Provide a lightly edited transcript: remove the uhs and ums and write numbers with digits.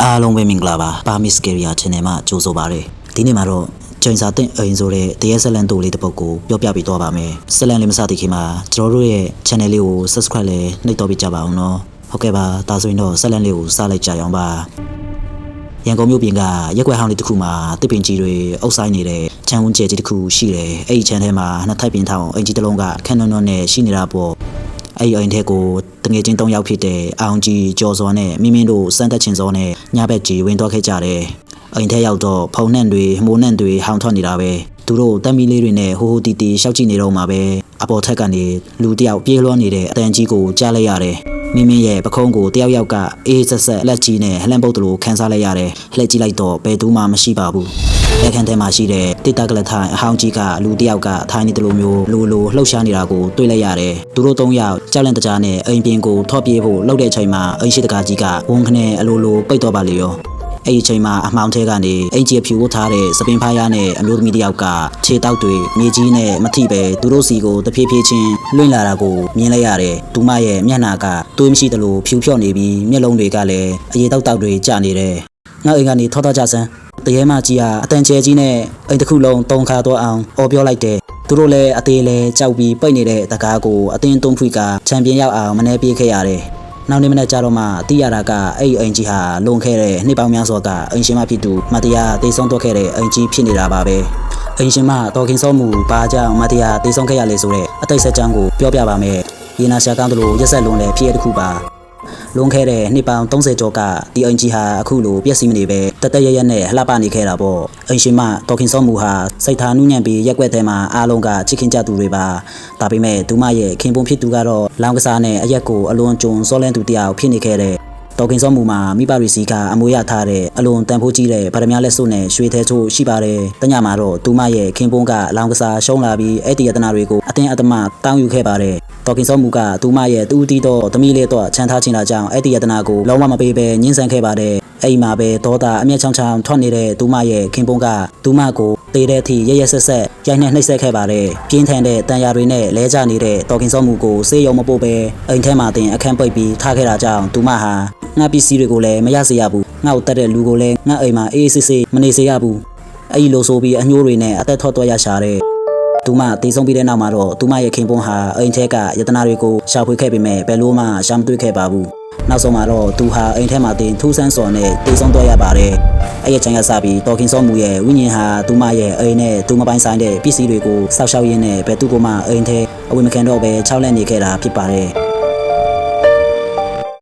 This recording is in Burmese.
အားလုံးပဲမင်္ဂလာပါပါမစ်ကေရီယာ channel မှာကြိုဆိုပါရစေဒီနေ့မှာတော့ကျင်းစာတင်အိမ်ဆိုတဲ့တရေဆက်လန်တိုလေးတစ်ပုဒ်ကိုပြောပြပေးသွားပါမယ်ဆက်လန်လေးမစသေးခင်မှာကျွန်တော်တို့ရဲ့ channel လေးကို subscribe လေးနှိပ်တော့ပေးကြပါအောင်နော်ဟုတ်ကဲ့ပါဒါဆိုရင်တော့ဆက်လန်လေးကိုစလိုက်ကြရအောင်ပါရန်ကုန်မြို့ပြင်ကရက်ွက်ဟောင်းလေးတစ်ခုမှာတစ်ပင်ကြီးတွေအုပ်ဆိုင်နေတဲ့ချမ်းဝန်းကျဲကြီးတစ်ခုရှိတယ်အဲ့ဒီချမ်းထဲမှာနှစ်ထိုက်ပင်ထောင်အင်ကြီးတစ်လုံးကခန်းနွန်းနွန်းနဲ့ရှိနေတာပေါ့အဲ့ဒီအိမ်ထဲကိုတငယ်ချင်း၃ယောက်ဖြစ်တဲ့အောင်ကြီးကျော်စောနဲ့မိမင်းတို့စမ်းတက်ချင်စောနဲ့ညဘက်ကြီးဝင်သွားခဲ့ကြတယ်အိမ်ထဲရောက်တော့ဖုံနှံ့တွေမိုးနှံ့တွေဟောင်းထွက်နေတာပဲသူတို့တက်မီလေးတွေနဲ့ဟိုဟိုတီတီရှောက်ကြည့်နေတော့မှာပဲအပေါ်ထက်ကနေလူတယောက်ပြေးလွှမ်းနေတဲ့အတန်ကြီးကိုကြားလိုက်ရတယ်မိမင်းရဲ့ပခုံးကိုတယောက်ယောက်ကအေးဆက်ဆက်လက်ကြီးနဲ့ဟလန်ပုတ်တလို့ခန်းစားလိုက်ရတယ်လှည့်ကြည့်လိုက်တော့ဘယ်သူမှမရှိပါဘူးအခန်းထဲမှာရှိတဲ့တိတကလထိုင်အဟောင်းကြီးကလူတယောက်ကထိုင်နေတယ်လို့မျိုးလိုလှုပ်ရှားနေတာကိုတွေ့လိုက်ရတယ်သူတို့၃ယောက်ကြောက်လန့်တကြားနဲ့အိမ်ပြင်ကိုထော့ပြေးဖို့လှုပ်တဲ့အချိန်မှာအိမ်ရှိတကာကြီးကဝုန်းခနဲ့အလိုပိတ်တော့ပါလေရောအဲ့ဒီအချိန်မှာအမှောင်ထဲကနေအင်ကြီးဖြူဝတ်ထားတဲ့စပင်ဖားရနဲ့အမျိုးသမီးတစ်ယောက်ကခြေတောက်တွေမြေကြီးနဲ့မထိပဲသူတို့စီကိုတဖြည်းဖြည်းချင်းလွင့်လာတာကိုမြင်လိုက်ရတယ်။သူမရဲ့မျက်နှာကသွေးမရှိသလိုဖြူဖြော့နေပြီးမျက်လုံးတွေကလည်းအရေတောက်တွေကျနေတယ်။ငါအိမ်ကနေထောကြဆန်းတရေမကြီးဟာအတန်ကျဲကြီးနဲ့အိမ်တစ်ခုလုံးတုံခါတော့အောင်အော်ပြောလိုက်တယ်။သူတို့လည်းအသေးလဲကြောက်ပြီးပိတ်နေတဲ့တကားကိုအတင်းတွန်းဖွေကချန်ပီယံရောက်အောင်မနှဲပြေးခဲ့ရတယ်။နောက်နေ့မနေ့ကျတော့မှသိရတာကအဲ့အိမ်ကြီးဟာလွန်ခဲ့တဲ့နှစ်ပေါင်းများစွာကအိမ်ရှင်မဖြစ်သူမတရားတေဆုံးတော့ခဲ့တဲ့အိမ်ကြီးဖြစ်နေတာပါပဲအိမ်ရှင်မတော်ခင်စောမှုဘာကြောင့်မတရားတေဆုံးခဲ့ရလဲဆိုတဲ့အတိတ်ဆက်ကြောင်းကိုပြောပြပါမယ်ရေနာရှာကောင်းသလိုရက်ဆက်လွန်တဲ့ဖြစ်ရတစ်ခုပါလွန်ခဲ့တဲ့နှစ်ပေါင်း30ကျော်ကဒီအိမ်ကြီးဟာအခုလိုပြည့်စည်မနေပဲတသက်ရရနဲ့လှပနေခဲ့တာပေါ့အိမ်ရှင်မတော်ခင်စောမှုဟာစိတ်ထားနူးညံ့ပြီးရက်ွက်ထဲမှာအားလုံးကချစ်ခင်ကြသူတွေပါဒါပေမဲ့သူမရဲ့ခင်ပွန်းဖြစ်သူကတော့လောင်ကစားနဲ့အရက်ကိုအလွန်ကျွံစောလန်းသူတယောက်ဖြစ်နေခဲ့တဲ့တော်ခင်စောမှုမှာမိဘရီစီကအမွေရထားတဲ့အလွန်တန်ဖိုးကြီးတဲ့ဗရမ ्या လက်စုပ်နဲ့ရွှေသေးချို့ရှိပါတယ်တညမှာတော့သူမရဲ့ခင်ပွန်းကလောင်ကစားရှုံးလာပြီးအဲ့ဒီယတနာတွေကိုအတင်းအဓမ္မတောင်းယူခဲ့ပါတယ်တော်ခင်စောမှုကသူမရဲ့တူတီတော့သမီးလေးတော့ချမ်းထားချင်တာကြောင့်အဲ့ဒီယတနာကိုလုံးဝမပေးဘဲညှင်းဆန်ခဲ့ပါတယ်အိမ်မှာပဲဒေါသအမျက်ချောင်းချောင်းထွက်နေတဲ့သူမရဲ့ခင်ပွန်းကသူမကိုတေးတဲ့အထိရရဆက်ဆက်ရိုက်နှက်နှိပ်စက်ခဲ့ပါတယ်ပြင်းထန်တဲ့တန်ရာတွေနဲ့လဲကျနေတဲ့တော်ခင်စောမှုကိုစေးရုံမပို့ပဲအိမ်ထဲမှာတင်အခန်းပိတ်ပြီးထားခဲ့တာကြောင့်သူမဟာငါပစ္စည်းတွေကိုလည်းမရစေရဘူးငါ့ကိုတတ်တဲ့လူကိုလည်းငါအိမ်မှာအေးအေးဆေးဆေးမနေစေရဘူးအဲ့ဒီလိုဆိုပြီးအညိုးတွေနဲ့အသက်ထွက်သွားရရှာတဲ့သူမတေဆုံးပြီးတဲ့နောက်မှာတော့သူမရဲ့ခင်ပွန်းဟာအိမ်ထဲကယတနာတွေကိုရှာဖွေခဲ့ပေမဲ့ဘယ်လို့မှရှာမတွေ့ခဲ့ပါဘူးနောက်ဆုံးမှာတော့သူဟာအိမ်ထဲမှာတင်ထူးဆန်းစွာနဲ့တေဆုံးသွားရပါတယ်အဲ့ဒီချိန်ကစပြီးတော်ခင်စောမှုရဲ့ဝိညာဉ်ဟာသူမရဲ့အိမ်နဲ့သူမပိုင်ဆိုင်တဲ့ပစ္စည်းတွေကိုစောက်ရှောက်ရင်းနဲ့ဘယ်သူကမှအိမ်ထဲအဝေမခံတော့ပဲခြောက်လန့်နေခဲ့တာဖြစ်ပါတယ်